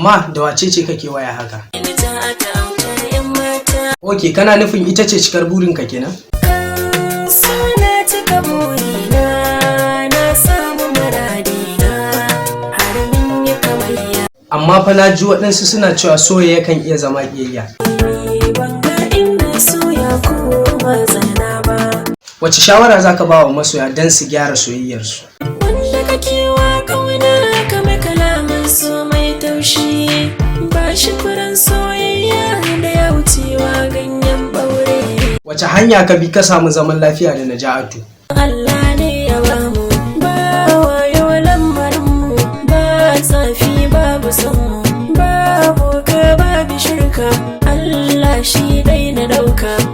Amma da wace ce kake waya haka? Ok, kana nufin ita ce cikar burinka kenan? Amma fa na ji waɗansu suna cewa soyayya kan iya zama ƙiyayya. Wace shawara za ka ba wa masoya don su gyara soyayyarsu? Wanda kake wa ƙauna kame kalaman so mai taushi, ba shi furen soyayya da ya wucewa ganyen ɓaure. Wace hanya ka bi ka samu zaman lafiya da Naja'atu?